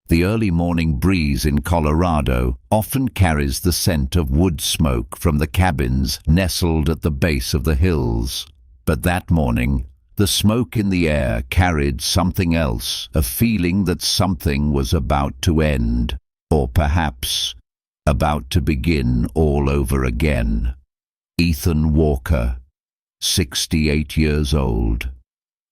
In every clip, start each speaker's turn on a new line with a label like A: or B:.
A: The early morning breeze in Colorado often carries the scent of wood smoke from the cabins nestled at the base of the hills. But that morning, the smoke in the air carried something else, a feeling that something was about to end, or perhaps about to begin all over again. Ethan Walker, 68 years old,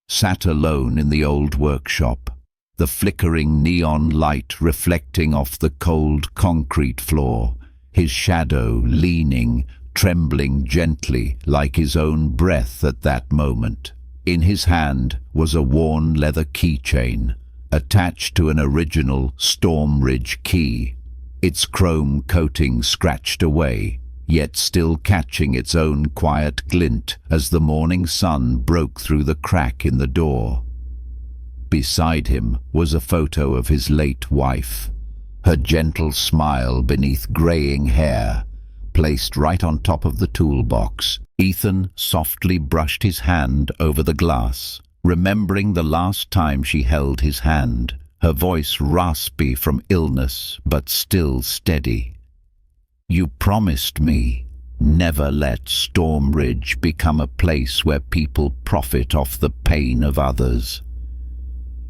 A: sat alone in the old workshop, the flickering neon light reflecting off the cold concrete floor, his shadow leaning, trembling gently like his own breath at that moment. In his hand was a worn leather keychain, attached to an original Stormridge key, its chrome coating scratched away, yet still catching its own quiet glint as the morning sun broke through the crack in the door. Beside him was a photo of his late wife, her gentle smile beneath graying hair, placed right on top of the toolbox. Ethan softly brushed his hand over the glass, remembering the last time she held his hand, her voice raspy from illness but still steady. "You promised me never let Stormridge become a place where people profit off the pain of others."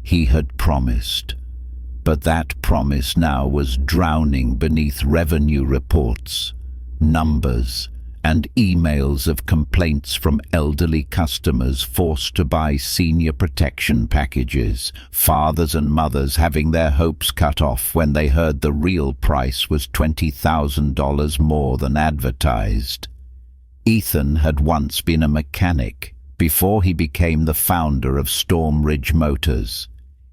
A: He had promised, but that promise now was drowning beneath revenue reports, numbers, and emails of complaints from elderly customers forced to buy senior protection packages, fathers and mothers having their hopes cut off when they heard the real price was $20,000 more than advertised. Ethan had once been a mechanic before he became the founder of Stormridge Motors.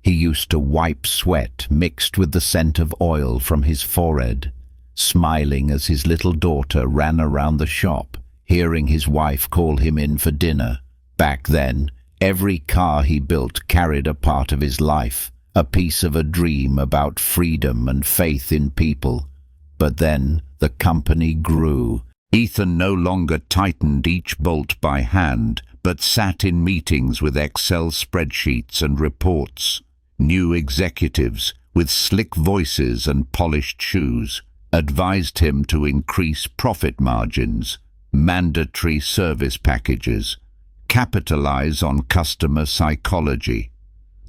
A: He used to wipe sweat mixed with the scent of oil from his forehead, smiling as his little daughter ran around the shop, hearing his wife call him in for dinner. Back then, every car he built carried a part of his life, a piece of a dream about freedom and faith in people. But then the company grew. Ethan no longer tightened each bolt by hand, but sat in meetings with Excel spreadsheets and reports. New executives, with slick voices and polished shoes, advised him to increase profit margins, mandatory service packages, capitalize on customer psychology.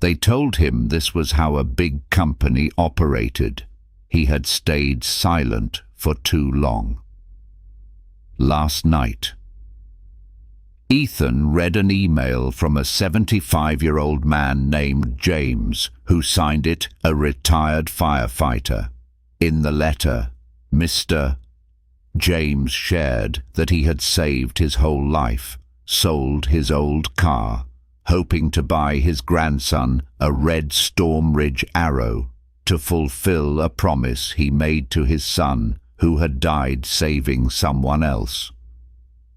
A: They told him this was how a big company operated. He had stayed silent for too long. Last night, Ethan read an email from a 75-year-old man named James, who signed it a retired firefighter. In the letter, Mr. James shared that he had saved his whole life, sold his old car, hoping to buy his grandson a red Stormridge Arrow to fulfill a promise he made to his son, who had died saving someone else.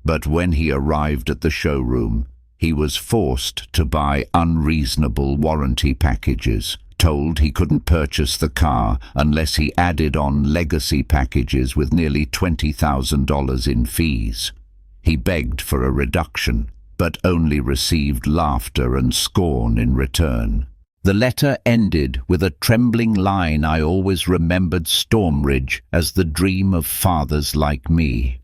A: But when he arrived at the showroom, he was forced to buy unreasonable warranty packages, told he couldn't purchase the car unless he added on legacy packages with nearly $20,000 in fees. He begged for a reduction, but only received laughter and scorn in return. The letter ended with a trembling line I always remembered Stormridge as the dream of fathers like me.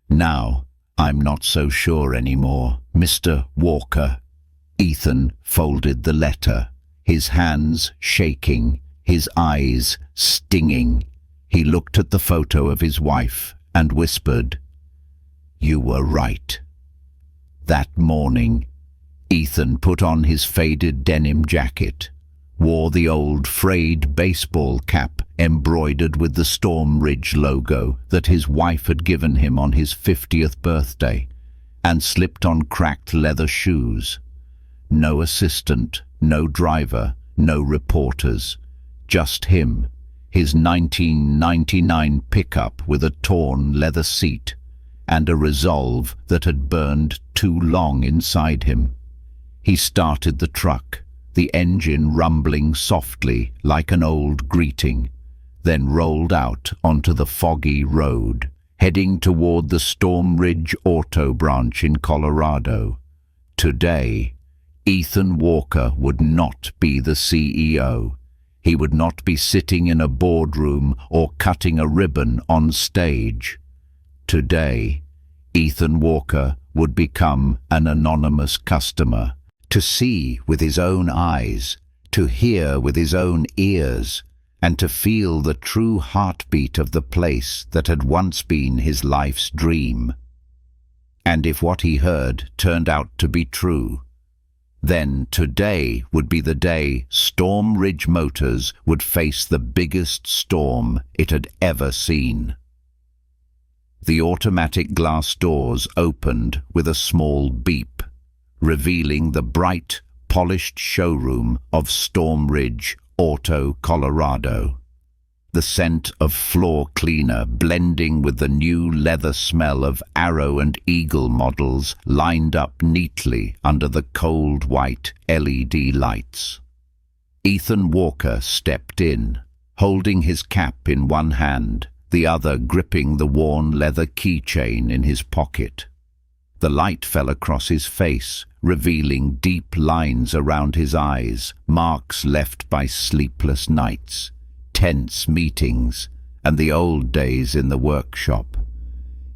A: Now, I'm not so sure anymore, Mr. Walker. Ethan folded the letter, his hands shaking, his eyes stinging. He looked at the photo of his wife and whispered, "You were right." That morning, Ethan put on his faded denim jacket, wore the old frayed baseball cap embroidered with the Stormridge logo that his wife had given him on his 50th birthday, and slipped on cracked leather shoes. No assistant, no driver, no reporters, just him, his 1999 pickup with a torn leather seat, and a resolve that had burned too long inside him. He started the truck, the engine rumbling softly like an old greeting, then rolled out onto the foggy road, heading toward the Stormridge Auto branch in Colorado. Today, Ethan Walker would not be the CEO. He would not be sitting in a boardroom or cutting a ribbon on stage. Today, Ethan Walker would become an anonymous customer, to see with his own eyes, to hear with his own ears, and to feel the true heartbeat of the place that had once been his life's dream. And if what he heard turned out to be true, then today would be the day Storm Ridge Motors would face the biggest storm it had ever seen. The automatic glass doors opened with a small beep, revealing the bright, polished showroom of Storm Ridge Auto, Colorado. The scent of floor cleaner blending with the new leather smell of Arrow and Eagle models lined up neatly under the cold white LED lights. Ethan Walker stepped in, holding his cap in one hand, the other gripping the worn leather keychain in his pocket. The light fell across his face, revealing deep lines around his eyes, marks left by sleepless nights, tense meetings, and the old days in the workshop.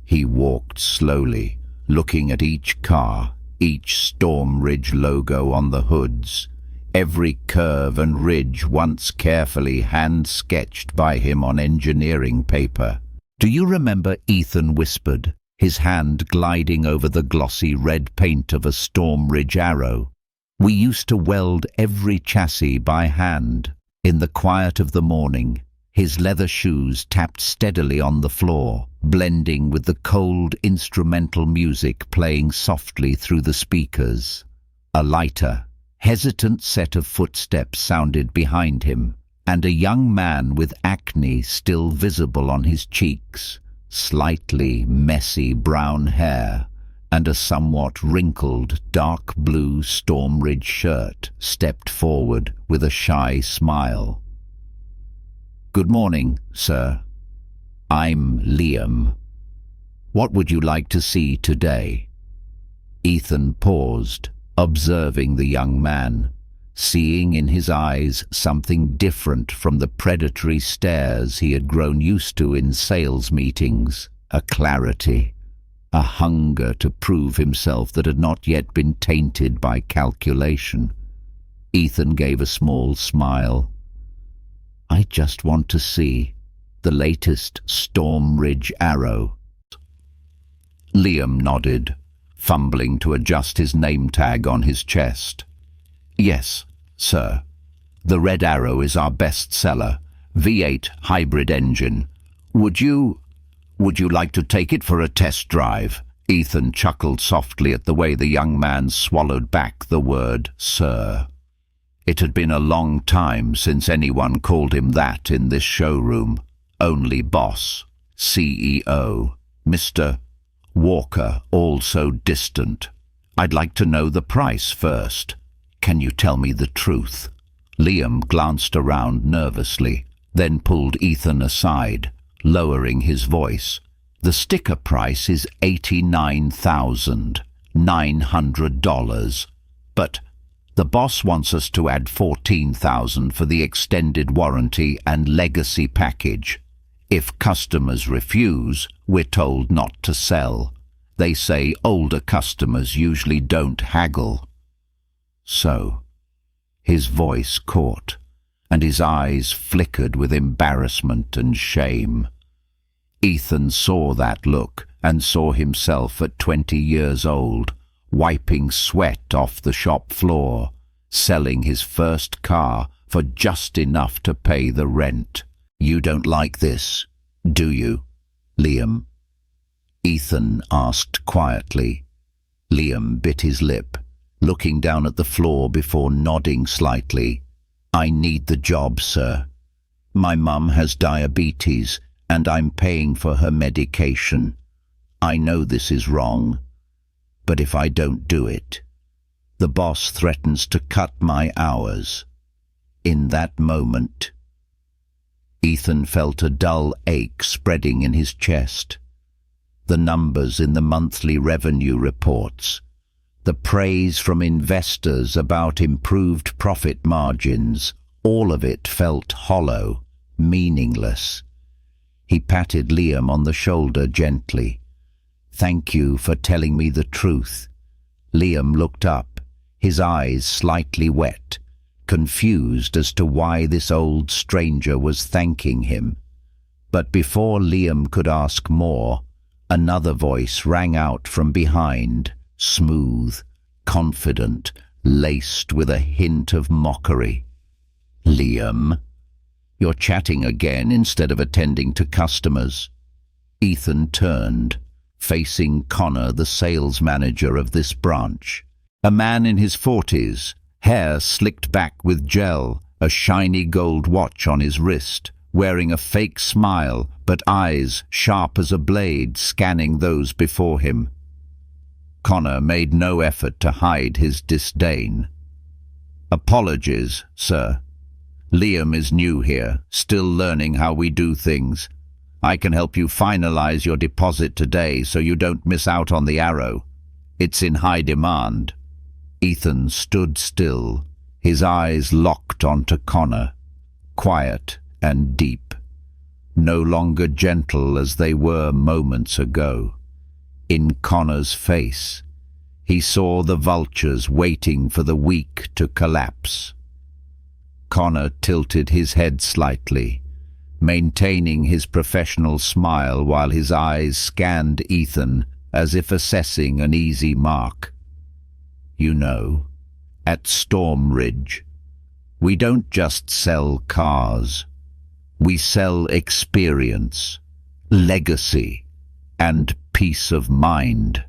A: He walked slowly, looking at each car, each Storm Ridge logo on the hoods, every curve and ridge once carefully hand-sketched by him on engineering paper. "Do you remember?" Ethan whispered, his hand gliding over the glossy red paint of a Storm Ridge Arrow. "We used to weld every chassis by hand." In the quiet of the morning, his leather shoes tapped steadily on the floor, blending with the cold instrumental music playing softly through the speakers. A lighter, hesitant set of footsteps sounded behind him, and a young man with acne still visible on his cheeks, slightly messy brown hair, and a somewhat wrinkled dark blue Storm Ridge shirt, stepped forward with a shy smile. "Good morning, sir. I'm Liam. What would you like to see today?" Ethan paused, observing the young man, seeing in his eyes something different from the predatory stares he had grown used to in sales meetings, a clarity, a hunger to prove himself that had not yet been tainted by calculation. Ethan gave a small smile. "I just want to see the latest Storm Ridge Arrow." Liam nodded, fumbling to adjust his name tag on his chest. "Yes, sir. The Red Arrow is our best seller, V8 hybrid engine. Would you like to take it for a test drive?" Ethan chuckled softly at the way the young man swallowed back the word "sir." It had been a long time since anyone called him that in this showroom. Only boss, CEO, Mr. Walker, all so distant. "I'd like to know the price first. Can you tell me the truth?" Liam glanced around nervously, then pulled Ethan aside, lowering his voice. "The sticker price is $89,900, but the boss wants us to add $14,000 for the extended warranty and legacy package. If customers refuse, we're told not to sell. They say older customers usually don't haggle." So, his voice caught, and his eyes flickered with embarrassment and shame. Ethan saw that look and saw himself at 20 years old, wiping sweat off the shop floor, selling his first car for just enough to pay the rent. "You don't like this, do you, Liam?" Ethan asked quietly. Liam bit his lip, looking down at the floor before nodding slightly. "I need the job, sir. My mum has diabetes, and I'm paying for her medication. I know this is wrong, but if I don't do it, the boss threatens to cut my hours." In that moment, Ethan felt a dull ache spreading in his chest. The numbers in the monthly revenue reports, the praise from investors about improved profit margins, All of it felt hollow, meaningless. He patted Liam on the shoulder gently. "Thank you for telling me the truth." Liam looked up, his eyes slightly wet, confused as to why this old stranger was thanking him. But before Liam could ask more, another voice rang out from behind, smooth, confident, laced with a hint of mockery. "Liam, you're chatting again instead of attending to customers." Ethan turned, facing Connor, the sales manager of this branch. A man in his 40s, hair slicked back with gel, a shiny gold watch on his wrist, wearing a fake smile but eyes sharp as a blade scanning those before him. Connor made no effort to hide his disdain. "Apologies, sir. Liam is new here, still learning how we do things. I can help you finalize your deposit today so you don't miss out on the arrow. It's in high demand." Ethan stood still, his eyes locked onto Connor, quiet and deep, no longer gentle as they were moments ago. In Connor's face, he saw the vultures waiting for the weak to collapse. Connor tilted his head slightly, maintaining his professional smile while his eyes scanned Ethan as if assessing an easy mark. "You know, at Storm Ridge, we don't just sell cars. We sell experience, legacy, and peace of mind."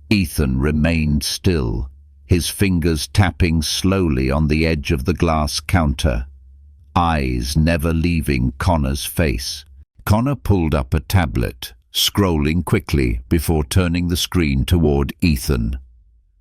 A: Ethan remained still, his fingers tapping slowly on the edge of the glass counter, eyes never leaving Connor's face. Connor pulled up a tablet, scrolling quickly before turning the screen toward Ethan.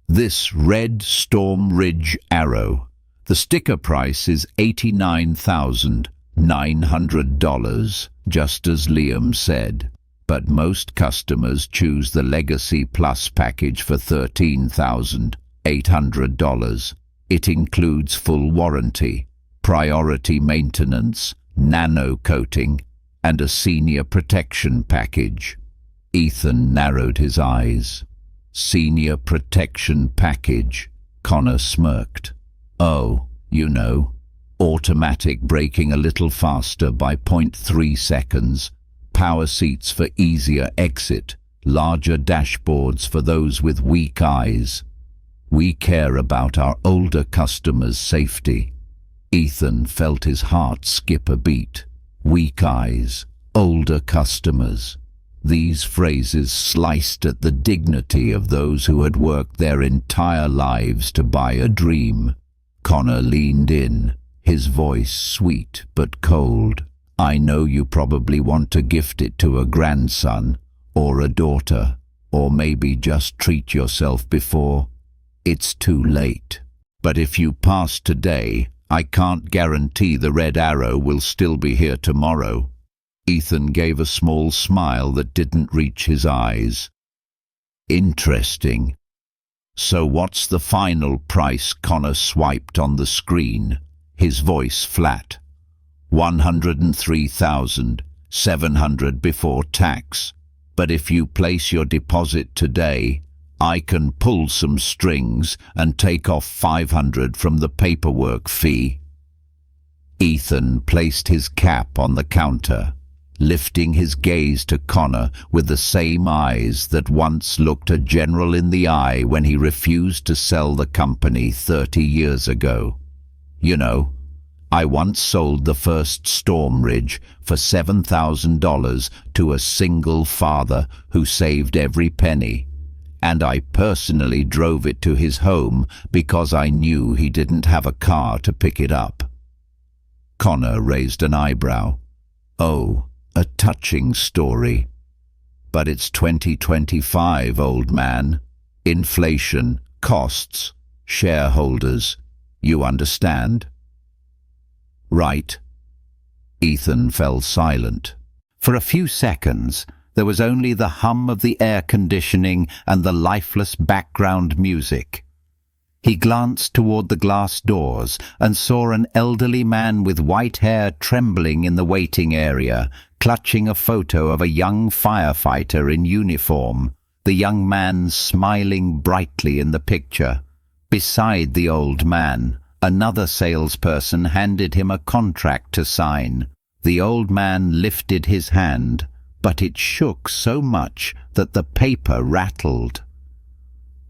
A: "This red Storm Ridge arrow. The sticker price is $89,900, just as Liam said. But most customers choose the Legacy Plus package for $13,800. It includes full warranty, priority maintenance, nano coating, and a senior protection package." Ethan narrowed his eyes. "Senior protection package," Connor smirked. "Oh, you know, automatic braking a little faster by 0.3 seconds, power seats for easier exit, larger dashboards for those with weak eyes. We care about our older customers' safety." Ethan felt his heart skip a beat. Weak eyes, older customers. These phrases sliced at the dignity of those who had worked their entire lives to buy a dream. Connor leaned in, his voice sweet but cold. "I know you probably want to gift it to a grandson or a daughter, or maybe just treat yourself before it's too late. But if you pass today, I can't guarantee the red arrow will still be here tomorrow." Ethan gave a small smile that didn't reach his eyes. "Interesting. So what's the final price?" Connor swiped on the screen, his voice flat. $103,700 before tax. But if you place your deposit today, I can pull some strings and take off $500 from the paperwork fee." Ethan placed his cap on the counter, lifting his gaze to Connor with the same eyes that once looked a general in the eye when he refused to sell the company 30 years ago. "You know, I once sold the first Storm Ridge for $7,000 to a single father who saved every penny, and I personally drove it to his home because I knew he didn't have a car to pick it up." Connor raised an eyebrow. "Oh, a touching story. But it's 2025, old man. Inflation, costs, shareholders. You understand?" "Right." Ethan fell silent. For a few seconds, there was only the hum of the air conditioning and the lifeless background music. He glanced toward the glass doors and saw an elderly man with white hair trembling in the waiting area, clutching a photo of a young firefighter in uniform, the young man smiling brightly in the picture. Beside the old man, another salesperson handed him a contract to sign. The old man lifted his hand, but it shook so much that the paper rattled.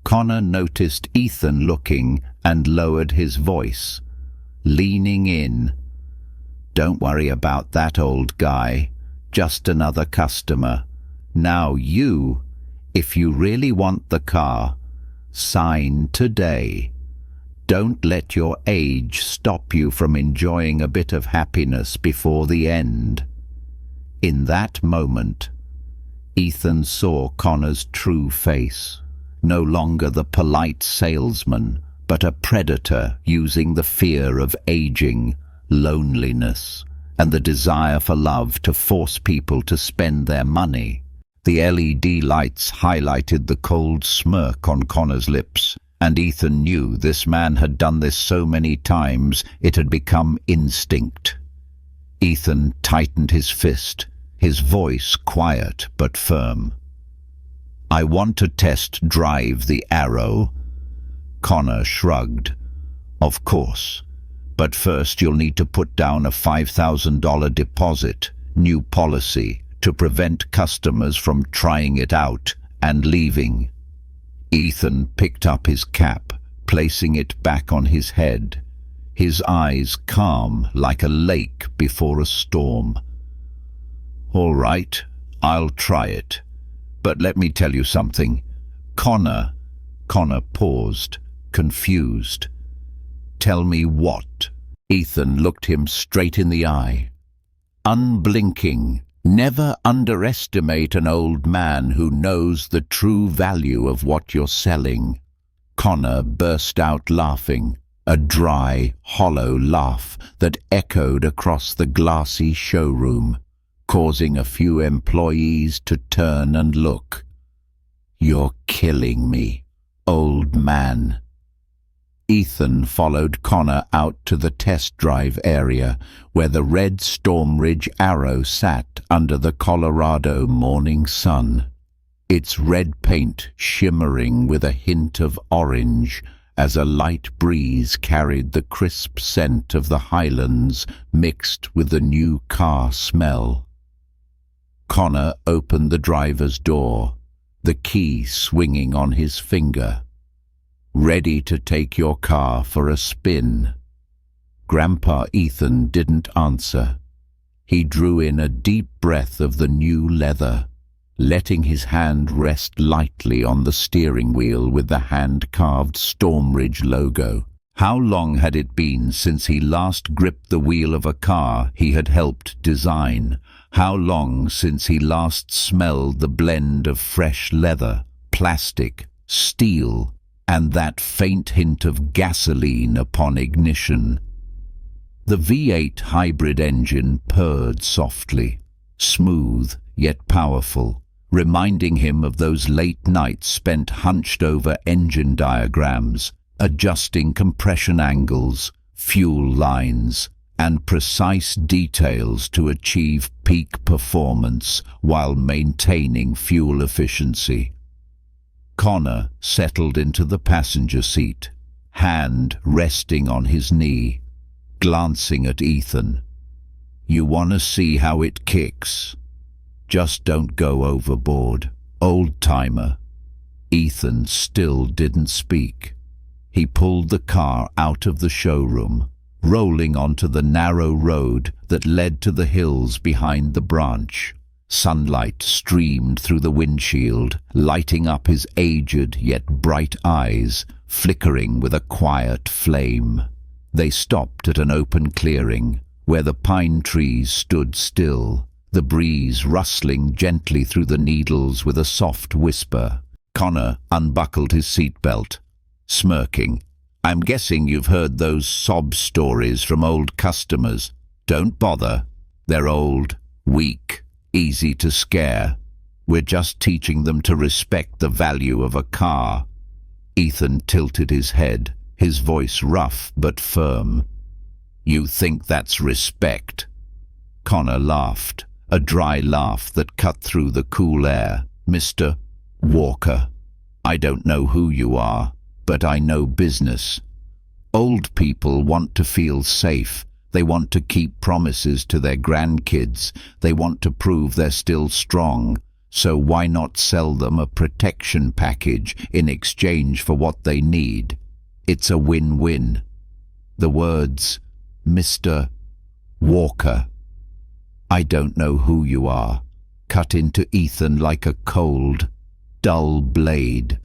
A: Connor noticed Ethan looking and lowered his voice, leaning in. "Don't worry about that old guy. Just another customer. Now you, if you really want the car, sign today. Don't let your age stop you from enjoying a bit of happiness before the end." In that moment, Ethan saw Connor's true face. No longer the polite salesman, but a predator using the fear of aging, loneliness, and the desire for love to force people to spend their money. The LED lights highlighted the cold smirk on Connor's lips, and Ethan knew this man had done this so many times it had become instinct. Ethan tightened his fist, his voice quiet but firm. "I want to test drive the Arrow." Connor shrugged. "Of course, but first you'll need to put down a $5,000 deposit, new policy, to prevent customers from trying it out and leaving." Ethan picked up his cap, placing it back on his head, his eyes calm like a lake before a storm. "All right, I'll try it. But let me tell you something. Connor paused, confused. "Tell me what?" Ethan looked him straight in the eye. Unblinking, never underestimate an old man who knows the true value of what you're selling. Connor burst out laughing, a dry, hollow laugh that echoed across the glassy showroom, causing a few employees to turn and look. "You're killing me, old man." Ethan followed Connor out to the test drive area where the red Storm Ridge Arrow sat under the Colorado morning sun, its red paint shimmering with a hint of orange as a light breeze carried the crisp scent of the highlands mixed with the new car smell. Connor opened the driver's door, the key swinging on his finger. "Ready to take your car for a spin?" Grandpa Ethan didn't answer. He drew in a deep breath of the new leather, letting his hand rest lightly on the steering wheel with the hand-carved Stormridge logo. How long had it been since he last gripped the wheel of a car he had helped design? How long since he last smelled the blend of fresh leather, plastic, steel, and that faint hint of gasoline upon ignition? The V8 hybrid engine purred softly, smooth yet powerful, reminding him of those late nights spent hunched over engine diagrams, adjusting compression angles, fuel lines, and precise details to achieve peak performance while maintaining fuel efficiency. Connor settled into the passenger seat, hand resting on his knee, glancing at Ethan. "You want to see how it kicks? Just don't go overboard, old-timer." Ethan still didn't speak. He pulled the car out of the showroom, rolling onto the narrow road that led to the hills behind the branch. Sunlight streamed through the windshield, lighting up his aged yet bright eyes, flickering with a quiet flame. They stopped at an open clearing, where the pine trees stood still, the breeze rustling gently through the needles with a soft whisper. Connor unbuckled his seatbelt, smirking. "I'm guessing you've heard those sob stories from old customers. Don't bother. They're old, weak, easy to scare. We're just teaching them to respect the value of a car." Ethan tilted his head, his voice rough but firm. "You think that's respect?" Connor laughed, a dry laugh that cut through the cool air. "Mr. Walker, I don't know who you are, but I know business. Old people want to feel safe. They want to keep promises to their grandkids. They want to prove they're still strong. So why not sell them a protection package in exchange for what they need? It's a win-win." The words, "Mr. Walker, I don't know who you are," cut into Ethan like a cold, dull blade.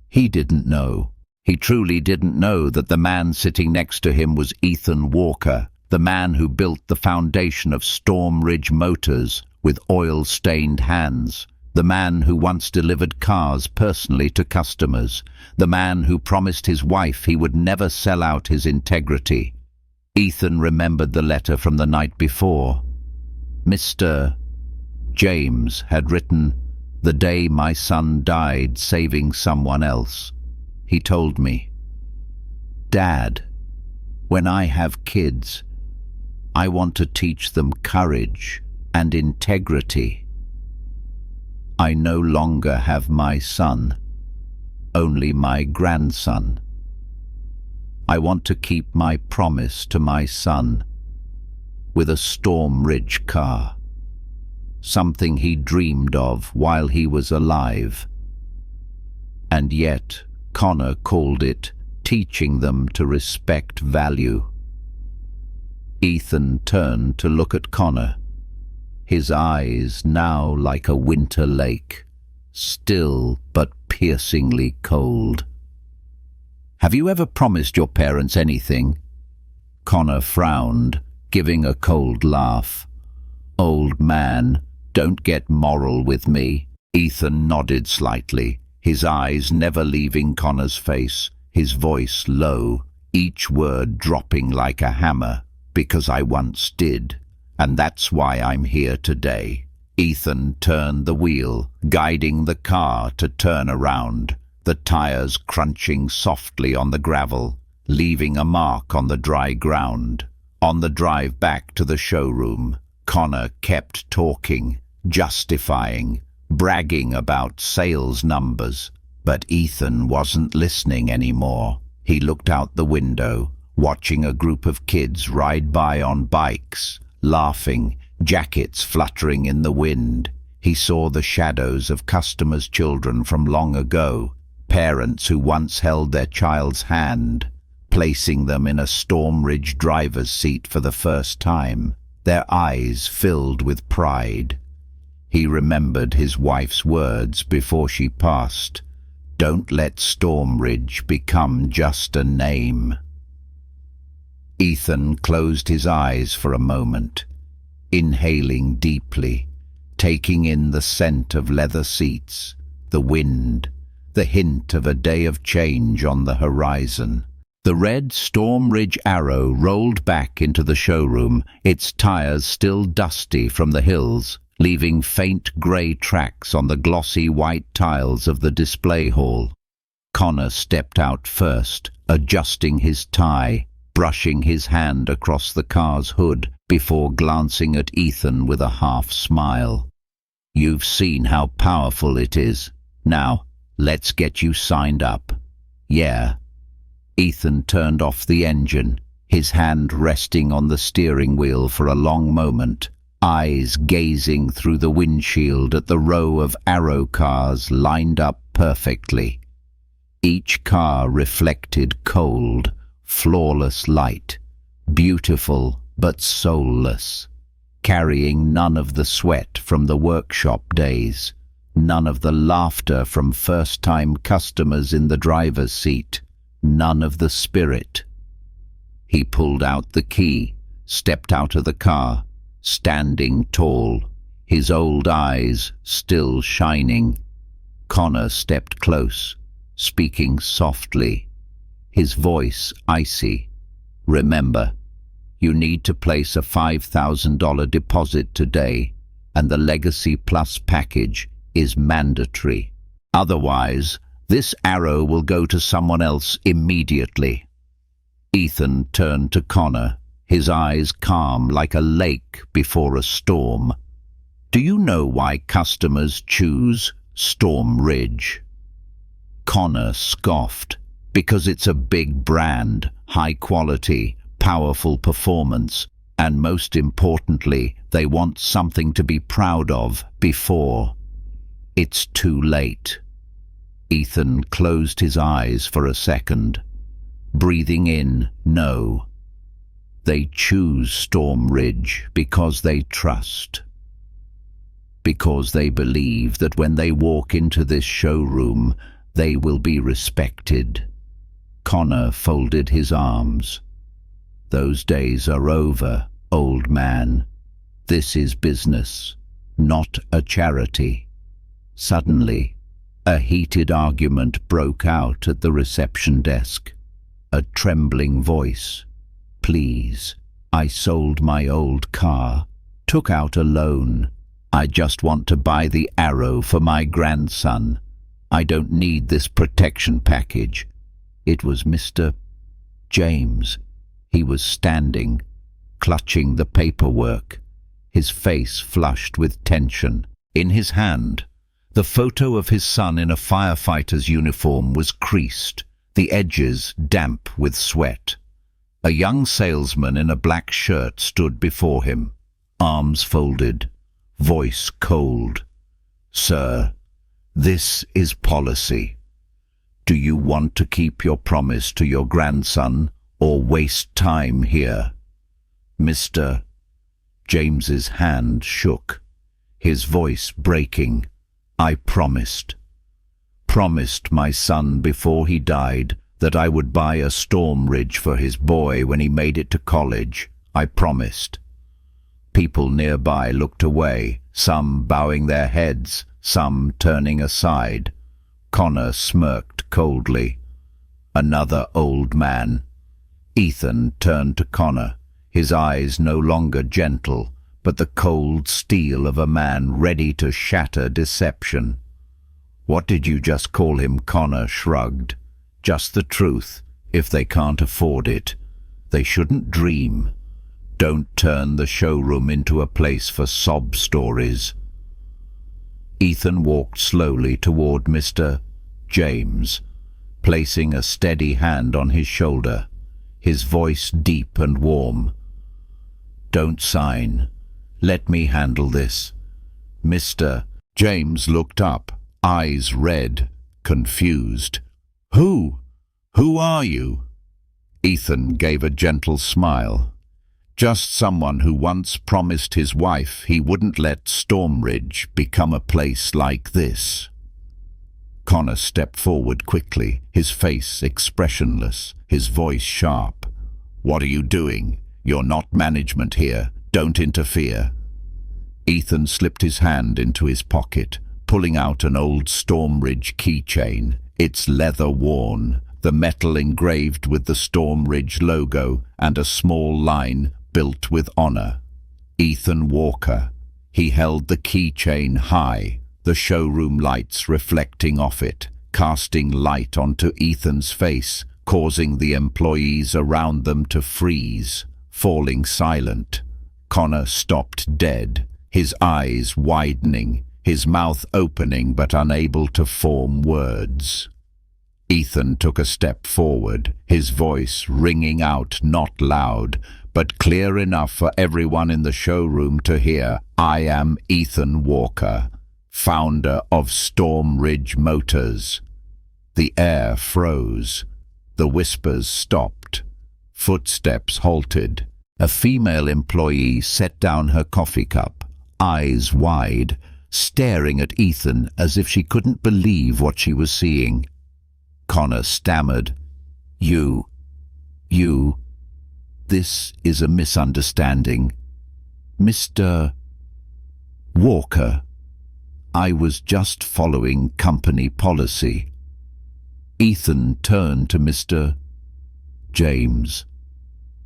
A: He didn't know. He truly didn't know that the man sitting next to him was Ethan Walker, the man who built the foundation of Storm Ridge Motors with oil-stained hands, the man who once delivered cars personally to customers, the man who promised his wife he would never sell out his integrity. Ethan remembered the letter from the night before. Mr. James had written, "The day my son died saving someone else. He told me, 'Dad, when I have kids, I want to teach them courage and integrity. I no longer have my son, only my grandson. I want to keep my promise to my son with a Storm Ridge car, something he dreamed of while he was alive.' And yet, Connor called it teaching them to respect value." Ethan turned to look at Connor, his eyes now like a winter lake, still but piercingly cold. "Have you ever promised your parents anything?" Connor frowned, giving a cold laugh. "Old man, don't get moral with me." Ethan nodded slightly, his eyes never leaving Connor's face, his voice low, each word dropping like a hammer. "Because I once did, and that's why I'm here today." Ethan turned the wheel, guiding the car to turn around, the tires crunching softly on the gravel, leaving a mark on the dry ground. On the drive back to the showroom, Connor kept talking, justifying, bragging about sales numbers. But Ethan wasn't listening anymore. He looked out the window, watching a group of kids ride by on bikes, laughing, jackets fluttering in the wind. He saw the shadows of customers' children from long ago, parents who once held their child's hand, placing them in a Storm Ridge driver's seat for the first time, their eyes filled with pride. He remembered his wife's words before she passed, "Don't let Storm Ridge become just a name." Ethan closed his eyes for a moment, inhaling deeply, taking in the scent of leather seats, the wind, the hint of a day of change on the horizon. The red Storm Ridge Arrow rolled back into the showroom, its tires still dusty from the hills, leaving faint grey tracks on the glossy white tiles of the display hall. Connor stepped out first, adjusting his tie, brushing his hand across the car's hood before glancing at Ethan with a half smile. "You've seen how powerful it is. Now, let's get you signed up." "Yeah." Ethan turned off the engine, his hand resting on the steering wheel for a long moment, eyes gazing through the windshield at the row of Arrow cars lined up perfectly. Each car reflected cold, flawless light, beautiful but soulless, carrying none of the sweat from the workshop days, none of the laughter from first-time customers in the driver's seat, none of the spirit. He pulled out the key, stepped out of the car, standing tall, his old eyes still shining. Connor stepped close, speaking softly, his voice icy. "Remember, you need to place a $5,000 deposit today, and the Legacy Plus package is mandatory. Otherwise, This arrow will go to someone else immediately." Ethan turned to Connor, his eyes calm like a lake before a storm. "Do you know why customers choose Storm Ridge?" Connor scoffed. "Because it's a big brand, high quality, powerful performance, and most importantly, they want something to be proud of before it's too late." Ethan closed his eyes for a second, breathing in no. They choose Storm Ridge because they trust. Because they believe that when they walk into this showroom, they will be respected. Connor folded his arms. "Those days are over, old man. This is business, not a charity." Suddenly, a heated argument broke out at the reception desk. A trembling voice. "Please, I sold my old car, took out a loan. I just want to buy the arrow for my grandson. I don't need this protection package." It was Mr. James. He was standing, clutching the paperwork, his face flushed with tension. In his hand, the photo of his son in a firefighter's uniform was creased, the edges damp with sweat. A young salesman in a black shirt stood before him, arms folded, voice cold. "Sir, this is policy. Do you want to keep your promise to your grandson or waste time here?" Mr. James's hand shook, his voice breaking. "I promised my son before he died that I would buy a Storm Ridge for his boy when he made it to college. I promised." People nearby looked away, some bowing their heads, some turning aside. Connor smirked coldly. "Another old man." Ethan turned to Connor, his eyes no longer gentle, but the cold steel of a man ready to shatter deception. "What did you just call him?" Connor shrugged. "Just the truth. If they can't afford it, they shouldn't dream. Don't turn the showroom into a place for sob stories." Ethan walked slowly toward Mr. James, placing a steady hand on his shoulder, his voice deep and warm. "Don't sign. Let me handle this." Mr. James looked up, eyes red, confused. Who are you?" Ethan gave a gentle smile. "Just someone who once promised his wife he wouldn't let Storm Ridge become a place like this." Connor stepped forward quickly, his face expressionless, his voice sharp. "What are you doing? You're not management here. Don't interfere." Ethan slipped his hand into his pocket, pulling out an old Storm Ridge keychain, its leather worn, the metal engraved with the Storm Ridge logo, and a small line built with honor. Ethan Walker. He held the keychain high, the showroom lights reflecting off it, casting light onto Ethan's face, causing the employees around them to freeze, falling silent. Connor stopped dead, his eyes widening, his mouth opening but unable to form words. Ethan took a step forward, his voice ringing out not loud, but clear enough for everyone in the showroom to hear. "I am Ethan Walker, founder of Storm Ridge Motors." The air froze. The whispers stopped. Footsteps halted. A female employee set down her coffee cup, eyes wide, staring at Ethan as if she couldn't believe what she was seeing. Connor stammered, You, this is a misunderstanding. Mr. Walker, I was just following company policy." Ethan turned to Mr. James,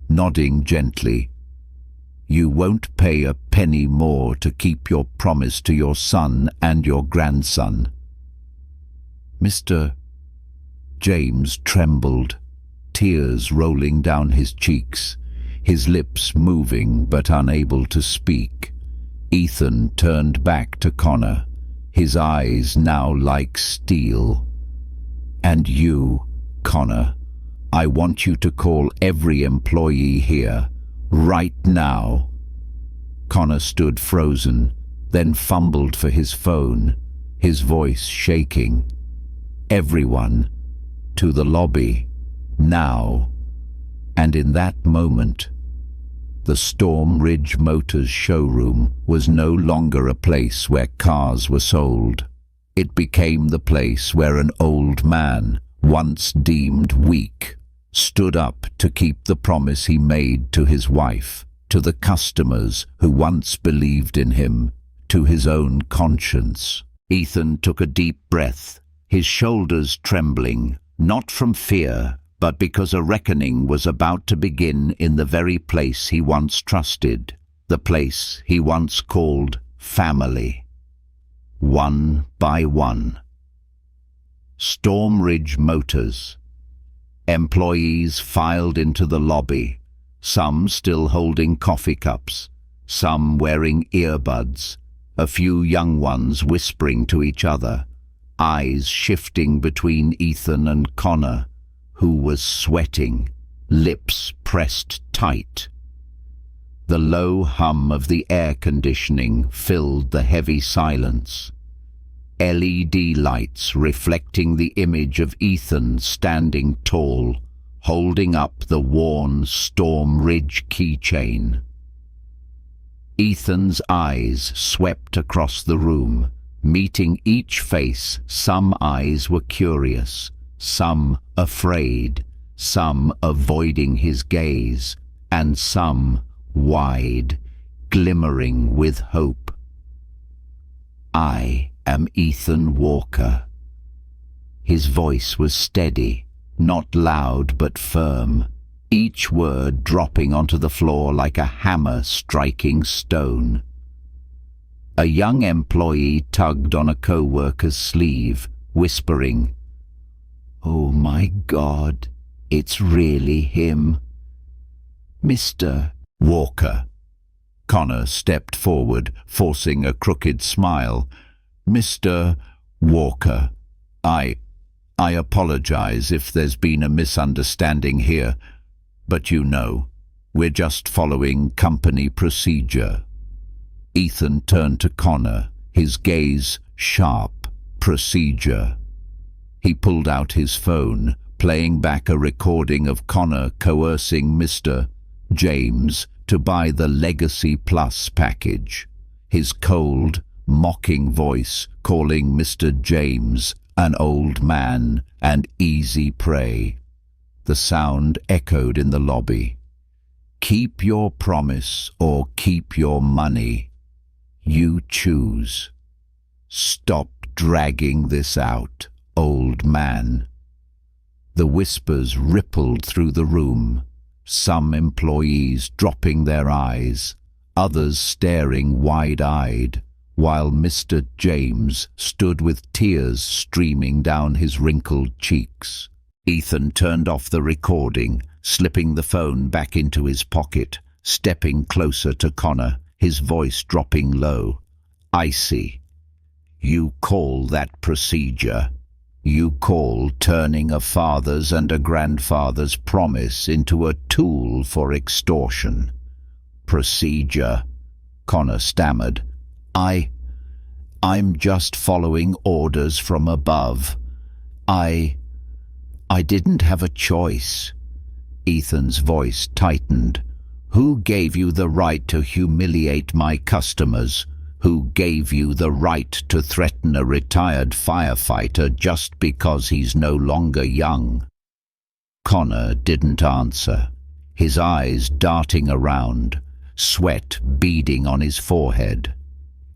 A: nodding gently. "You won't pay a penny more to keep your promise to your son and your grandson." Mr. James trembled, tears rolling down his cheeks, his lips moving but unable to speak. Ethan turned back to Connor, his eyes now like steel. "And you, Connor, I want you to call every employee here, right now." Connor stood frozen, then fumbled for his phone, his voice shaking. "Everyone, to the lobby, now." And in that moment, the Storm Ridge Motors showroom was no longer a place where cars were sold. It became the place where an old man, once deemed weak, stood up to keep the promise he made to his wife, to the customers who once believed in him, to his own conscience. Ethan took a deep breath, his shoulders trembling, not from fear, but because a reckoning was about to begin in the very place he once trusted, the place he once called family. One by one. Storm Ridge Motors. Employees filed into the lobby, some still holding coffee cups, some wearing earbuds, a few young ones whispering to each other, eyes shifting between Ethan and Connor, who was sweating, lips pressed tight. The low hum of the air conditioning filled the heavy silence. LED lights reflecting the image of Ethan standing tall, holding up the worn Storm Ridge keychain. Ethan's eyes swept across the room, meeting each face. Some eyes were curious, some afraid, some avoiding his gaze, and some wide, glimmering with hope. "I am Ethan Walker." His voice was steady, not loud but firm, each word dropping onto the floor like a hammer striking stone. A young employee tugged on a co-worker's sleeve, whispering, "Oh my God, it's really him." "Mr. Walker." Connor stepped forward, forcing a crooked smile. "Mr. Walker, I apologize if there's been a misunderstanding here, but you know, we're just following company procedure." Ethan turned to Connor, his gaze sharp. "Procedure." He pulled out his phone, playing back a recording of Connor coercing Mr. James to buy the Legacy Plus package, his cold, mocking voice calling Mr. James an old man and easy prey. The sound echoed in the lobby. "Keep your promise or keep your money. You choose. Stop dragging this out, old man." The whispers rippled through the room, some employees dropping their eyes, others staring wide-eyed, while Mr. James stood with tears streaming down his wrinkled cheeks. Ethan turned off the recording, slipping the phone back into his pocket, stepping closer to Connor, his voice dropping low. "I see. You call that procedure. You call turning a father's and a grandfather's promise into a tool for extortion." "Procedure," Connor stammered. I'm just following orders from above. I didn't have a choice." Ethan's voice tightened. "Who gave you the right to humiliate my customers? Who gave you the right to threaten a retired firefighter just because he's no longer young?" Connor didn't answer, his eyes darting around, sweat beading on his forehead.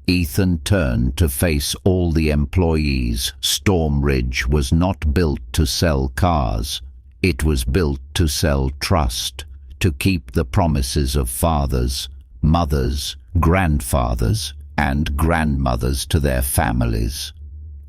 A: Ethan turned to face all the employees. Storm Ridge was not built to sell cars. It was built to sell trust, to keep the promises of fathers, mothers, grandfathers, and grandmothers to their families.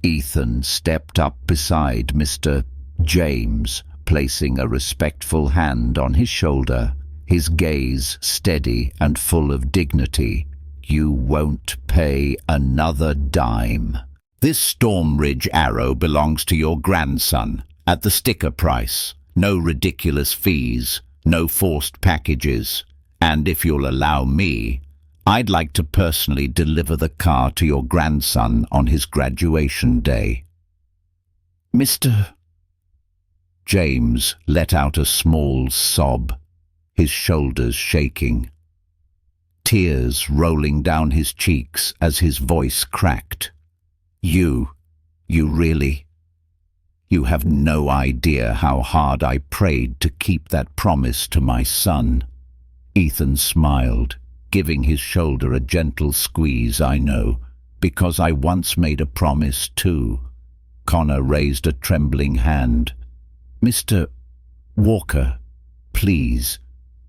A: Ethan stepped up beside Mr. James, placing a respectful hand on his shoulder, his gaze steady and full of dignity. "You won't pay another dime. This Stormridge arrow belongs to your grandson, at the sticker price. No ridiculous fees, no forced packages. And if you'll allow me, I'd like to personally deliver the car to your grandson on his graduation day." "Mr. James let out a small sob, his shoulders shaking, tears rolling down his cheeks as his voice cracked. You really... You have no idea how hard I prayed to keep that promise to my son." Ethan smiled, giving his shoulder a gentle squeeze. "I know, because I once made a promise too." Connor raised a trembling hand. "Mr. Walker, please,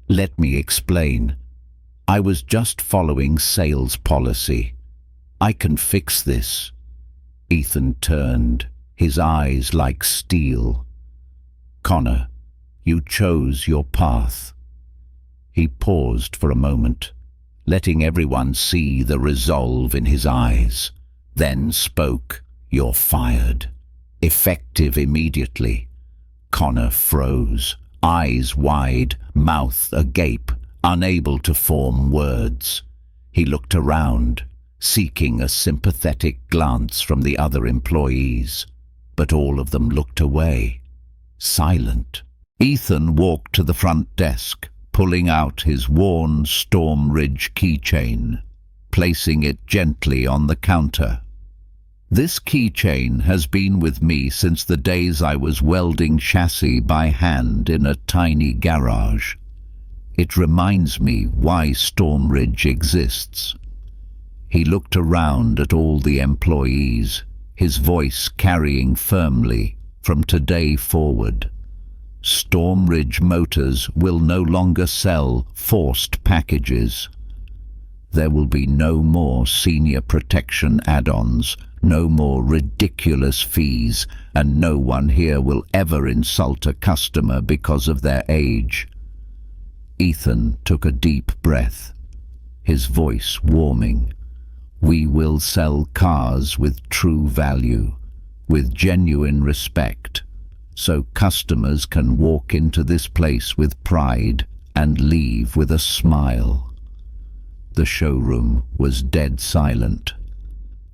A: let me explain. I was just following sales policy. I can fix this." Ethan turned, his eyes like steel. "Connor, you chose your path." He paused for a moment, letting everyone see the resolve in his eyes, then spoke. "You're fired." Effective immediately. Connor froze, eyes wide, mouth agape, unable to form words. He looked around, seeking a sympathetic glance from the other employees, but all of them looked away, silent. Ethan walked to the front desk, pulling out his worn Stormridge keychain, placing it gently on the counter. "This keychain has been with me since the days I was welding chassis by hand in a tiny garage. It reminds me why Stormridge exists." He looked around at all the employees, his voice carrying firmly, "From today forward, Stormridge Motors will no longer sell forced packages. There will be no more senior protection add-ons, no more ridiculous fees, and no one here will ever insult a customer because of their age." Ethan took a deep breath, his voice warming. "We will sell cars with true value, with genuine respect, so customers can walk into this place with pride and leave with a smile." The showroom was dead silent.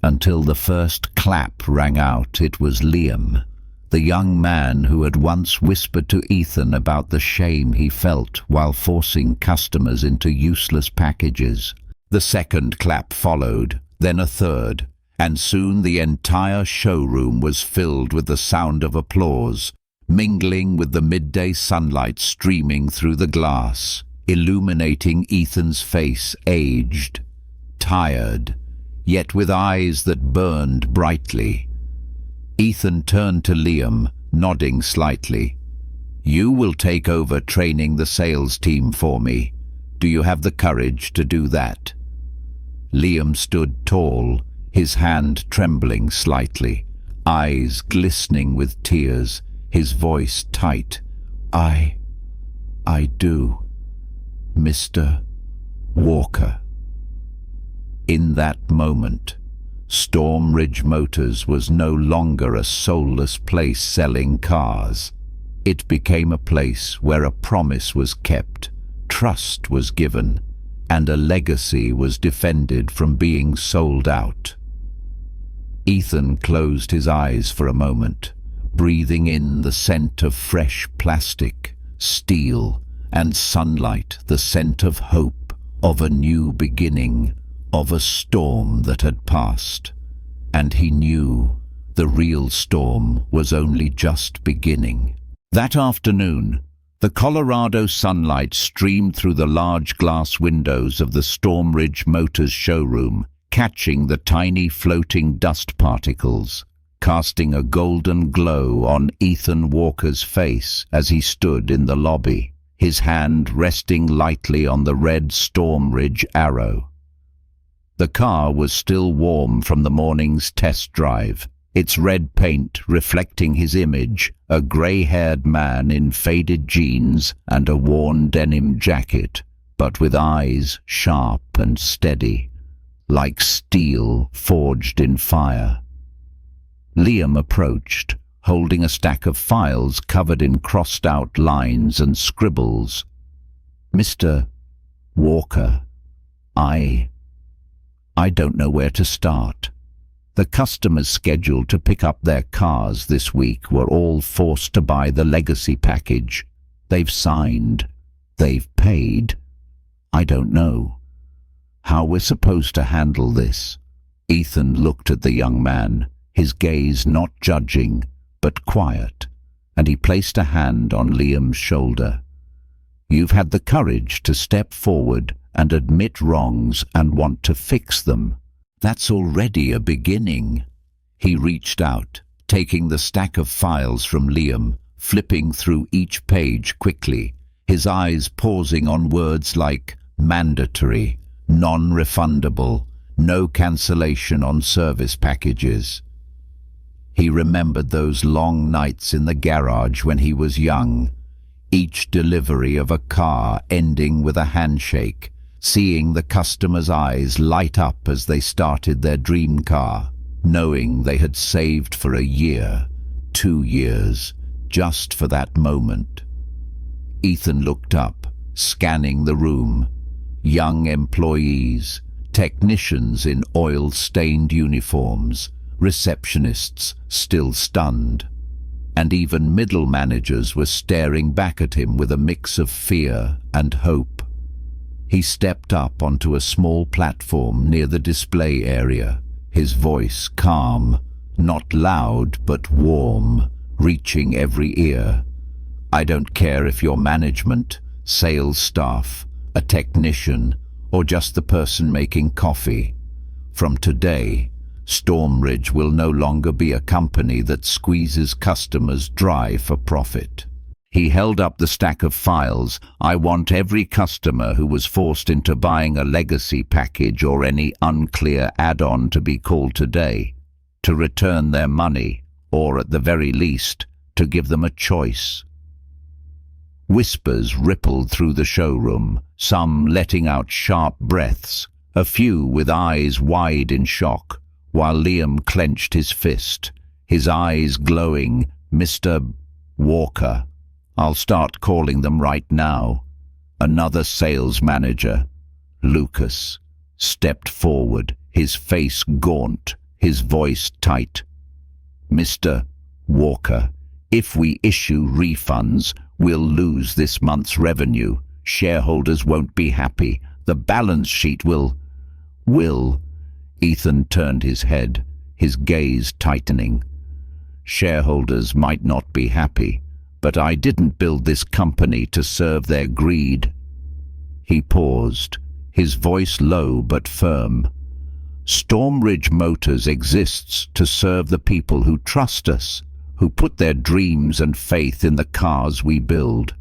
A: Until the first clap rang out. It was Liam, the young man who had once whispered to Ethan about the shame he felt while forcing customers into useless packages. The second clap followed, then a third, and soon the entire showroom was filled with the sound of applause, mingling with the midday sunlight streaming through the glass, illuminating Ethan's face, aged, tired, yet with eyes that burned brightly. Ethan turned to Liam, nodding slightly. "You will take over training the sales team for me. Do you have the courage to do that?" Liam stood tall, his hand trembling slightly, eyes glistening with tears, his voice tight. I do, Mr. Walker." In that moment, Stormridge Motors was no longer a soulless place selling cars. It became a place where a promise was kept, trust was given, and a legacy was defended from being sold out. Ethan closed his eyes for a moment, breathing in the scent of fresh plastic, steel, and sunlight, the scent of hope, of a new beginning, of a storm that had passed. And he knew the real storm was only just beginning. That afternoon, the Colorado sunlight streamed through the large glass windows of the Stormridge Motors showroom, catching the tiny floating dust particles, casting a golden glow on Ethan Walker's face as he stood in the lobby, his hand resting lightly on the red Stormridge arrow. The car was still warm from the morning's test drive, its red paint reflecting his image, a grey-haired man in faded jeans and a worn denim jacket, but with eyes sharp and steady, like steel forged in fire. Liam approached, holding a stack of files covered in crossed-out lines and scribbles. "Mr. Walker, I don't know where to start. The customers scheduled to pick up their cars this week were all forced to buy the legacy package. They've signed. They've paid. I don't know how we're supposed to handle this." Ethan looked at the young man, his gaze not judging, but quiet, and he placed a hand on Liam's shoulder. "You've had the courage to step forward and admit wrongs and want to fix them. That's already a beginning." He reached out, taking the stack of files from Liam, flipping through each page quickly, his eyes pausing on words like mandatory, non-refundable, no cancellation on service packages. He remembered those long nights in the garage when he was young, each delivery of a car ending with a handshake, seeing the customer's eyes light up as they started their dream car, knowing they had saved for a year, 2 years, just for that moment. Ethan looked up, scanning the room. Young employees, technicians in oil-stained uniforms, receptionists still stunned, and even middle managers were staring back at him with a mix of fear and hope. He stepped up onto a small platform near the display area, his voice calm, not loud but warm, reaching every ear. "I don't care if you're management, sales staff, a technician, or just the person making coffee. From today, Stormridge will no longer be a company that squeezes customers dry for profit." He held up the stack of files. "I want every customer who was forced into buying a legacy package or any unclear add-on to be called today, to return their money, or at the very least, to give them a choice." Whispers rippled through the showroom, some letting out sharp breaths, a few with eyes wide in shock, while Liam clenched his fist, his eyes glowing. "Mr. Walker, I'll start calling them right now." Another sales manager, Lucas, stepped forward, his face gaunt, his voice tight. "Mr. Walker, if we issue refunds, we'll lose this month's revenue. Shareholders won't be happy. The balance sheet will..." Ethan turned his head, his gaze tightening. "Shareholders might not be happy, but I didn't build this company to serve their greed." He paused, his voice low but firm. "Stormridge Motors exists to serve the people who trust us, who put their dreams and faith in the cars we build."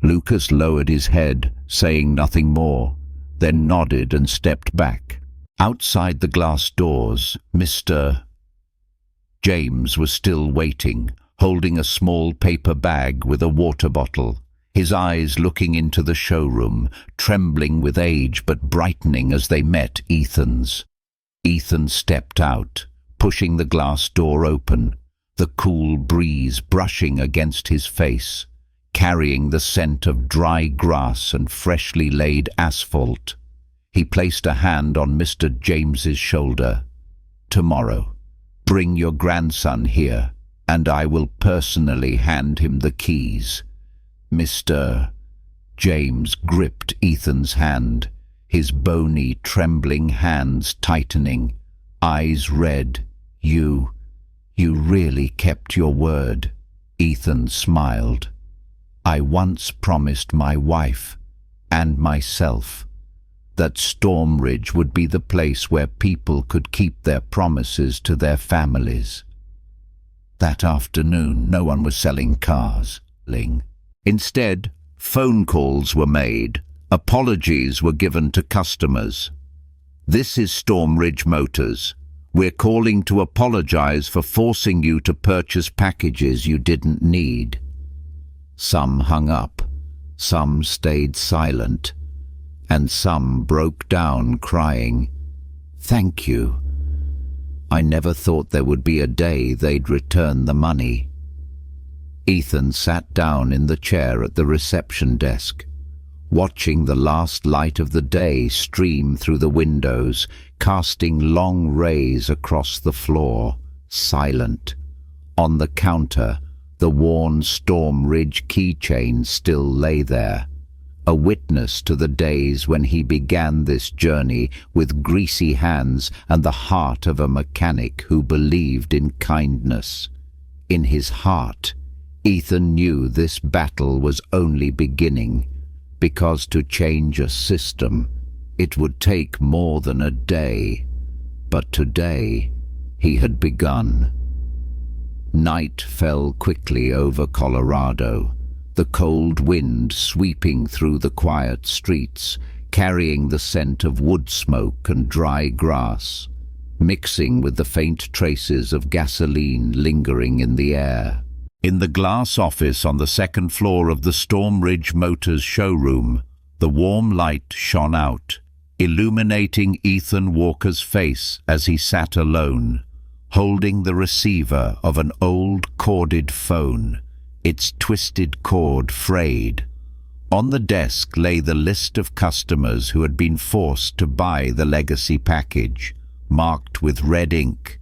A: Lucas lowered his head, saying nothing more, then nodded and stepped back. Outside the glass doors, Mr. James was still waiting, holding a small paper bag with a water bottle, his eyes looking into the showroom, trembling with age but brightening as they met Ethan's. Ethan stepped out, pushing the glass door open, the cool breeze brushing against his face, carrying the scent of dry grass and freshly laid asphalt. He placed a hand on Mr. James's shoulder. "Tomorrow, bring your grandson here, and I will personally hand him the keys." Mr. James gripped Ethan's hand, his bony, trembling hands tightening, eyes red. You really kept your word." Ethan smiled. "I once promised my wife and myself that Stormridge would be the place where people could keep their promises to their families." That afternoon, no one was selling cars. Instead, phone calls were made, apologies were given to customers. "This is Stormridge Motors. We're calling to apologize for forcing you to purchase packages you didn't need." Some hung up, some stayed silent, and some broke down crying, "Thank you. I never thought there would be a day they'd return the money." Ethan sat down in the chair at the reception desk, watching the last light of the day stream through the windows, casting long rays across the floor, silent. On the counter, the worn Storm Ridge keychain still lay there, a witness to the days when he began this journey with greasy hands and the heart of a mechanic who believed in kindness. In his heart, Ethan knew this battle was only beginning, because to change a system, it would take more than a day. But today, he had begun. Night fell quickly over Colorado, the cold wind sweeping through the quiet streets, carrying the scent of wood smoke and dry grass, mixing with the faint traces of gasoline lingering in the air. In the glass office on the second floor of the Storm Ridge Motors showroom, the warm light shone out, illuminating Ethan Walker's face as he sat alone, holding the receiver of an old corded phone, its twisted cord frayed. On the desk lay the list of customers who had been forced to buy the legacy package, marked with red ink,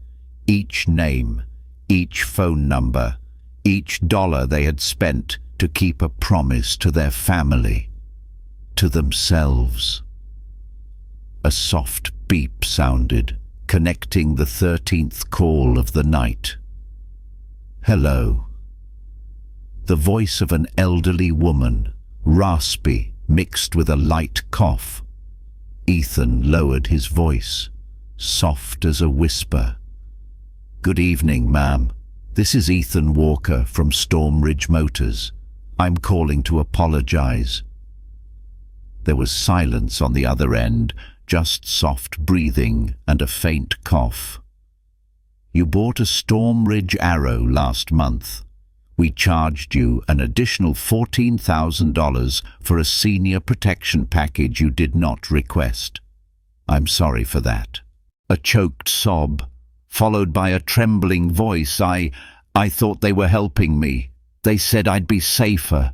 A: each name, each phone number, each dollar they had spent to keep a promise to their family, to themselves. A soft beep sounded, connecting the 13th call of the night. "Hello." The voice of an elderly woman, raspy, mixed with a light cough. Ethan lowered his voice, soft as a whisper. "Good evening, ma'am. This is Ethan Walker from Storm Ridge Motors. I'm calling to apologize." There was silence on the other end, just soft breathing and a faint cough. "You bought a Storm Ridge Arrow last month. We charged you an additional $14,000 for a senior protection package you did not request. I'm sorry for that." A choked sob, followed by a trembling voice. I thought they were helping me. They said I'd be safer.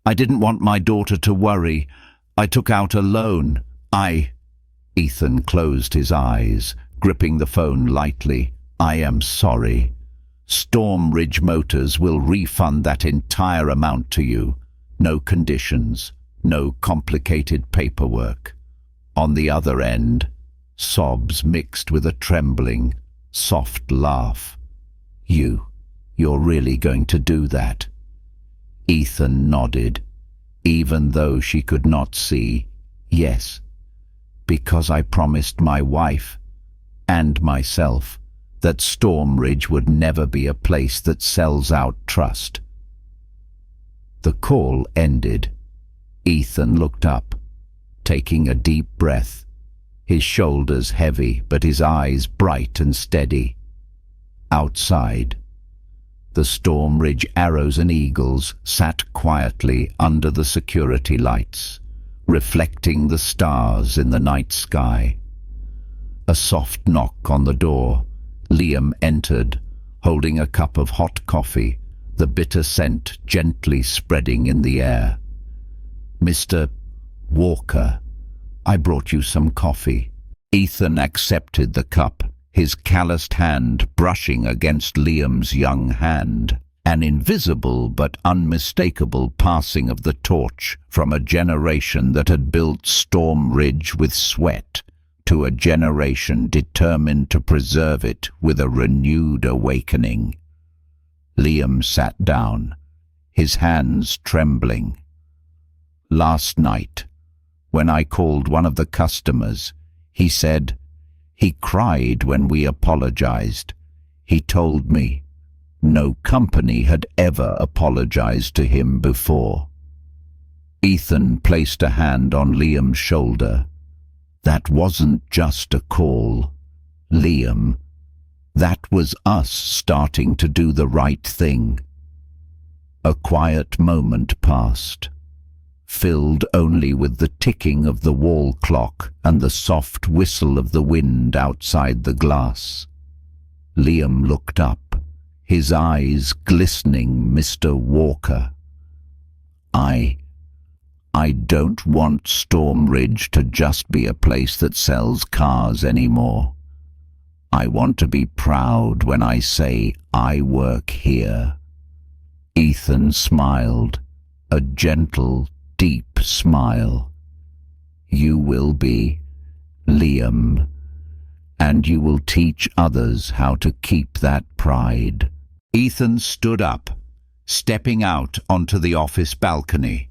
A: I didn't want my daughter to worry. I took out a loan. Ethan closed his eyes, gripping the phone lightly. "I am sorry. Storm Ridge Motors will refund that entire amount to you. No conditions, no complicated paperwork." On the other end, sobs mixed with a trembling, soft laugh. You're really going to do that?" Ethan nodded, even though she could not see. "Yes, because I promised my wife and myself that Storm Ridge would never be a place that sells out trust." The call ended. Ethan looked up, taking a deep breath, his shoulders heavy but his eyes bright and steady. Outside, the Storm Ridge Arrows and Eagles sat quietly under the security lights, reflecting the stars in the night sky. A soft knock on the door. Liam entered, holding a cup of hot coffee, the bitter scent gently spreading in the air. "Mr. Walker, I brought you some coffee." Ethan accepted the cup, his calloused hand brushing against Liam's young hand, an invisible but unmistakable passing of the torch from a generation that had built Storm Ridge with sweat to a generation determined to preserve it with a renewed awakening. Liam sat down, his hands trembling. "Last night, when I called one of the customers, he said, he cried when we apologized. He told me no company had ever apologized to him before." Ethan placed a hand on Liam's shoulder. "That wasn't just a call, Liam. That was us starting to do the right thing. A quiet moment passed, filled only with the ticking of the wall clock and the soft whistle of the wind outside the glass. Liam looked up, his eyes glistening. "Mr. Walker, I don't want Stormridge to just be a place that sells cars anymore. I want to be proud when I say I work here." Ethan smiled, a gentle, deep smile. "You will be, Liam, and you will teach others how to keep that pride." Ethan stood up, stepping out onto the office balcony.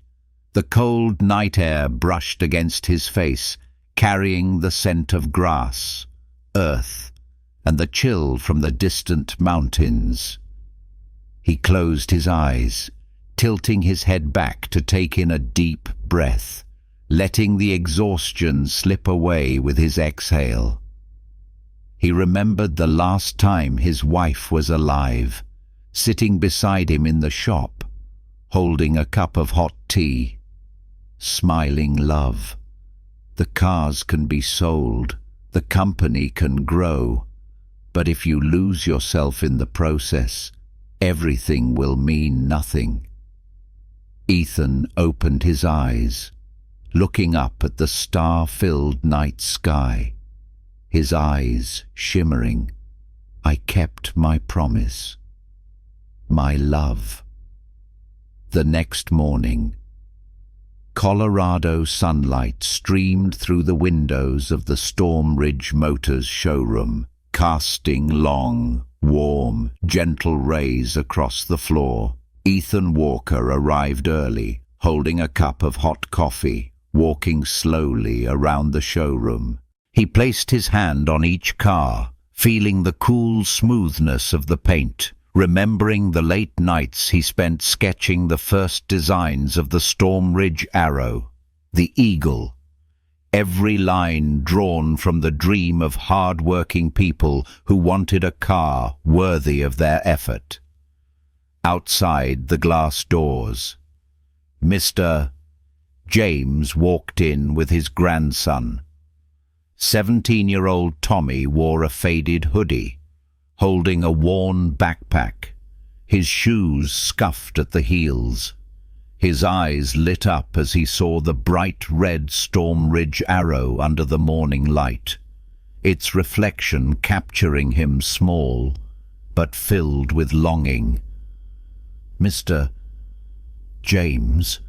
A: The cold night air brushed against his face, carrying the scent of grass, earth, and the chill from the distant mountains. He closed his eyes, tilting his head back to take in a deep breath, letting the exhaustion slip away with his exhale. He remembered the last time his wife was alive, sitting beside him in the shop, holding a cup of hot tea, smiling love. The cars can be sold, the company can grow, but if you lose yourself in the process, everything will mean nothing. Ethan opened his eyes, looking up at the star-filled night sky, his eyes shimmering. "I kept my promise. My love." The next morning, Colorado sunlight streamed through the windows of the Stormridge Motors showroom, casting long, warm, gentle rays across the floor. Ethan Walker arrived early, holding a cup of hot coffee, walking slowly around the showroom. He placed his hand on each car, feeling the cool smoothness of the paint, remembering the late nights he spent sketching the first designs of the Stormridge Arrow, the Eagle, every line drawn from the dream of hard-working people who wanted a car worthy of their effort. Outside the glass doors, Mr. James walked in with his grandson. 17-year-old Tommy wore a faded hoodie, holding a worn backpack, his shoes scuffed at the heels. His eyes lit up as he saw the bright red Stormridge Arrow under the morning light, its reflection capturing him small, but filled with longing. Mr. James,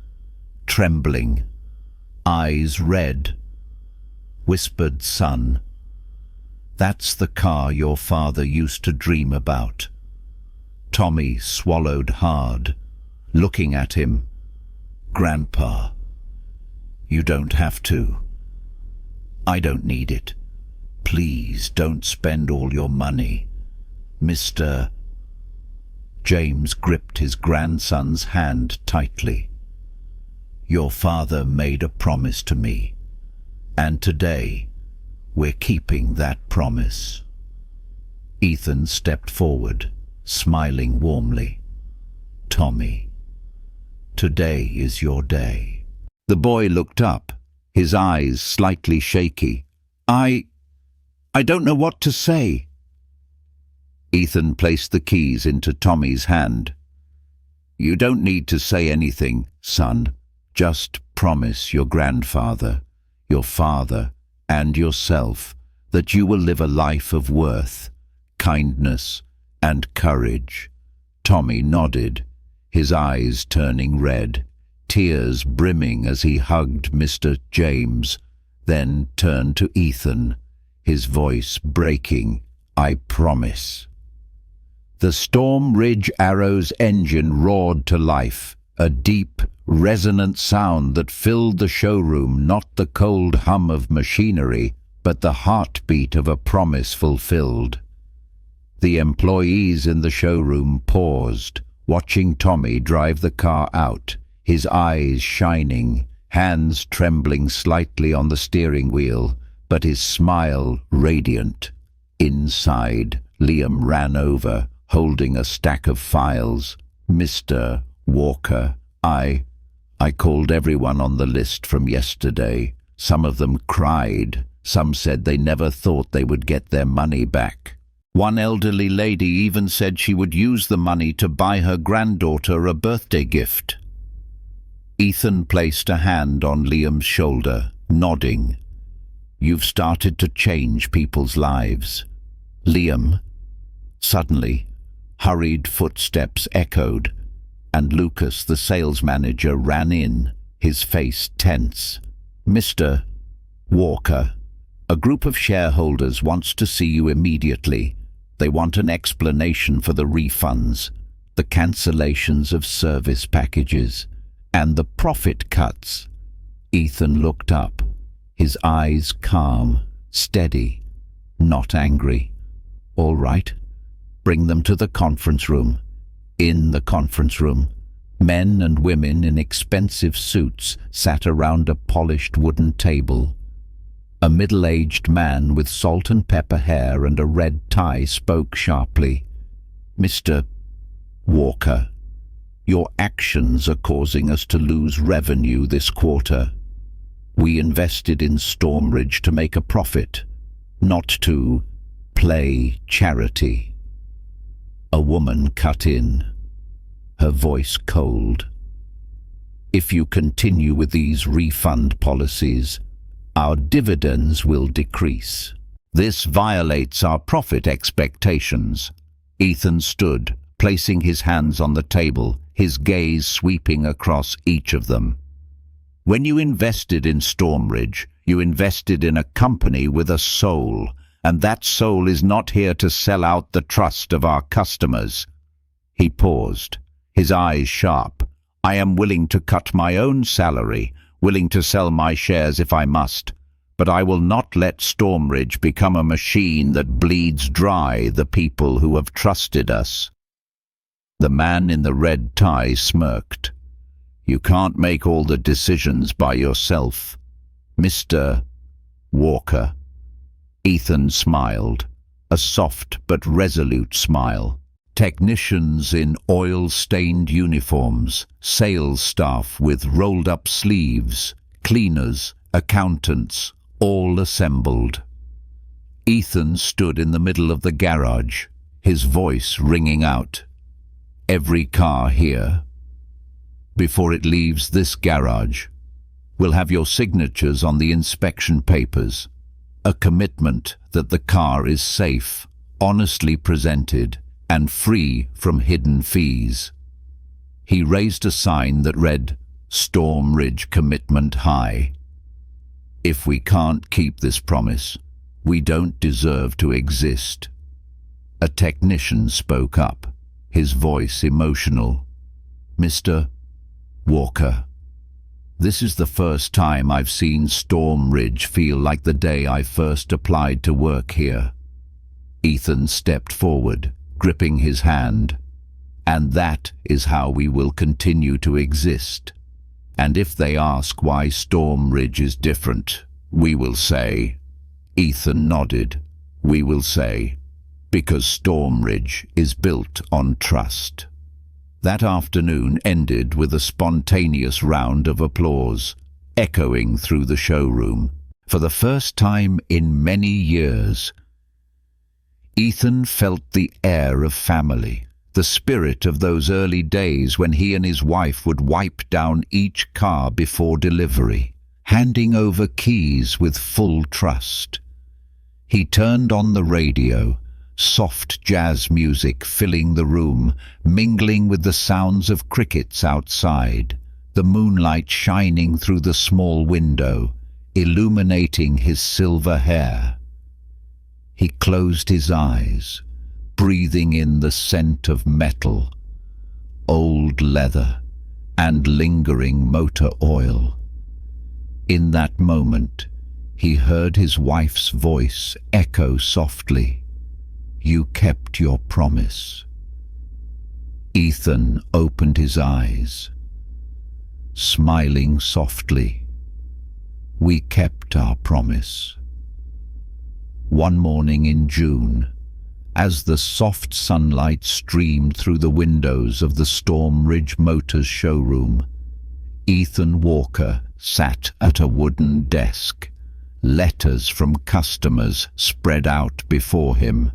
A: trembling, eyes red, whispered, "Son, that's the car your father used to dream about." Tommy swallowed hard, looking at him. "Grandpa, you don't have to. I don't need it. Please don't spend all your money, Mr." James gripped his grandson's hand tightly. "Your father made a promise to me, and today we're keeping that promise." Ethan stepped forward, smiling warmly. "Tommy, today is your day." The boy looked up, his eyes slightly shaky. I don't know what to say." Ethan placed the keys into Tommy's hand. "You don't need to say anything, son. Just promise your grandfather, your father, and yourself that you will live a life of worth, kindness, and courage." Tommy nodded, his eyes turning red, tears brimming as he hugged Mr. James, then turned to Ethan, his voice breaking. "I promise." The Stormridge Arrow's engine roared to life, a deep, resonant sound that filled the showroom, not the cold hum of machinery, but the heartbeat of a promise fulfilled. The employees in the showroom paused, watching Tommy drive the car out, his eyes shining, hands trembling slightly on the steering wheel, but his smile radiant. Inside, Liam ran over, holding a stack of files. "Mr. Walker, I called everyone on the list from yesterday. Some of them cried. Some said they never thought they would get their money back. One elderly lady even said she would use the money to buy her granddaughter a birthday gift." Ethan placed a hand on Liam's shoulder, nodding. "You've started to change people's lives." Liam. Suddenly, hurried footsteps echoed, and Lucas, the sales manager, ran in, his face tense. "Mr. Walker, a group of shareholders wants to see you immediately. They want an explanation for the refunds, the cancellations of service packages, and the profit cuts." Ethan looked up, his eyes calm, steady, not angry. "All right, bring them to the conference room." In the conference room, men and women in expensive suits sat around a polished wooden table. A middle-aged man with salt and pepper hair and a red tie spoke sharply. "Mr. Walker, your actions are causing us to lose revenue this quarter. We invested in Stormridge to make a profit, not to play charity." A woman cut in, her voice cold. "If you continue with these refund policies, our dividends will decrease. This violates our profit expectations." Ethan stood, placing his hands on the table, his gaze sweeping across each of them. "When you invested in Stormridge, you invested in a company with a soul, and that soul is not here to sell out the trust of our customers." He paused, his eyes sharp. "I am willing to cut my own salary, willing to sell my shares if I must, but I will not let Stormridge become a machine that bleeds dry the people who have trusted us." The man in the red tie smirked. "You can't make all the decisions by yourself, Mr. Walker." Ethan smiled, a soft but resolute smile. Technicians in oil-stained uniforms, sales staff with rolled-up sleeves, cleaners, accountants, all assembled. Ethan stood in the middle of the garage, his voice ringing out. "Every car here, before it leaves this garage, will have your signatures on the inspection papers, a commitment that the car is safe, honestly presented, and free from hidden fees." He raised a sign that read, "Stormridge Commitment High." "If we can't keep this promise, we don't deserve to exist." A technician spoke up, his voice emotional. "Mr. Walker, this is the first time I've seen Stormridge feel like the day I first applied to work here." Ethan stepped forward, gripping his hand. "And that is how we will continue to exist. And if they ask why Stormridge is different, we will say," Ethan nodded, "we will say, because Stormridge is built on trust." That afternoon ended with a spontaneous round of applause, echoing through the showroom. For the first time in many years, Ethan felt the air of family, the spirit of those early days when he and his wife would wipe down each car before delivery, handing over keys with full trust. He turned on the radio, soft jazz music filling the room, mingling with the sounds of crickets outside, the moonlight shining through the small window, illuminating his silver hair. He closed his eyes, breathing in the scent of metal, old leather, and lingering motor oil. In that moment, he heard his wife's voice echo softly, "You kept your promise." Ethan opened his eyes, smiling softly. "We kept our promise." One morning in June, As the soft sunlight streamed through the windows of the Storm Ridge Motors showroom, Ethan Walker sat at a wooden desk. Letters from customers spread out before him.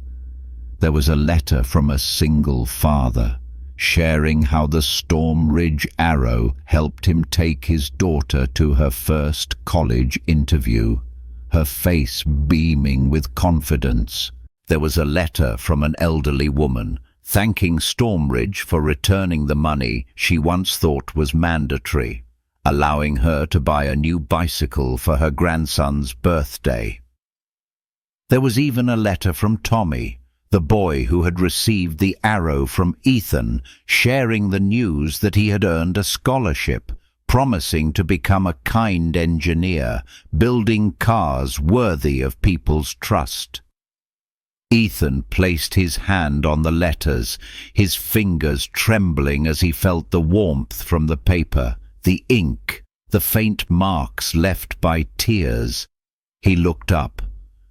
A: There was a letter from a single father, sharing how the Storm Ridge Arrow helped him take his daughter to her first college interview, her face beaming with confidence. There was a letter from an elderly woman, thanking Storm Ridge for returning the money she once thought was mandatory, allowing her to buy a new bicycle for her grandson's birthday. There was even a letter from Tommy, the boy who had received the arrow from Ethan, sharing the news that he had earned a scholarship, promising to become a kind engineer, building cars worthy of people's trust. Ethan placed his hand on the letters, his fingers trembling as he felt the warmth from the paper, the ink, the faint marks left by tears. He looked up,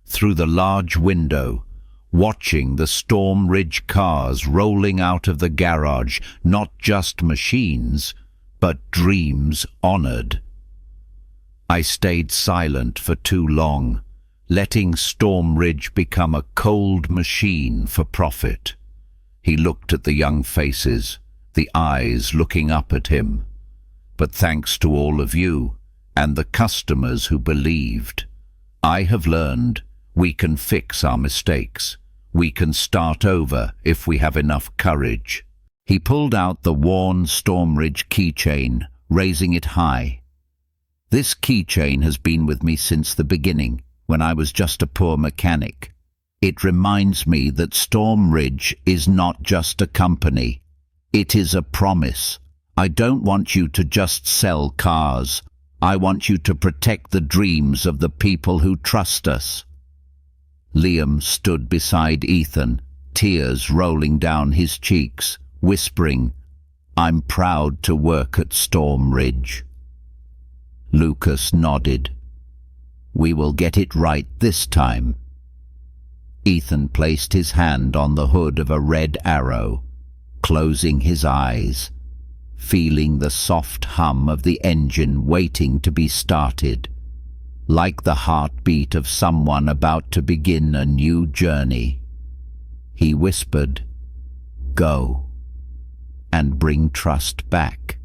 A: through the large window, watching the Storm Ridge cars rolling out of the garage, not just machines, but dreams honored. I stayed silent for too long, letting Storm Ridge become a cold machine for profit. He looked at the young faces, the eyes looking up at him. But thanks to all of you and the customers who believed, I have learned we can fix our mistakes. We can start over if we have enough courage. He pulled out the worn Storm Ridge keychain, raising it high. This keychain has been with me since the beginning, when I was just a poor mechanic. It reminds me that Storm Ridge is not just a company. It is a promise. I don't want you to just sell cars. I want you to protect the dreams of the people who trust us. Liam stood beside Ethan, tears rolling down his cheeks, whispering, "I'm proud to work at Storm Ridge." Lucas nodded. "We will get it right this time." Ethan placed his hand on the hood of a red Arrow, closing his eyes, feeling the soft hum of the engine waiting to be started, like the heartbeat of someone about to begin a new journey. He whispered, "Go, and bring trust back."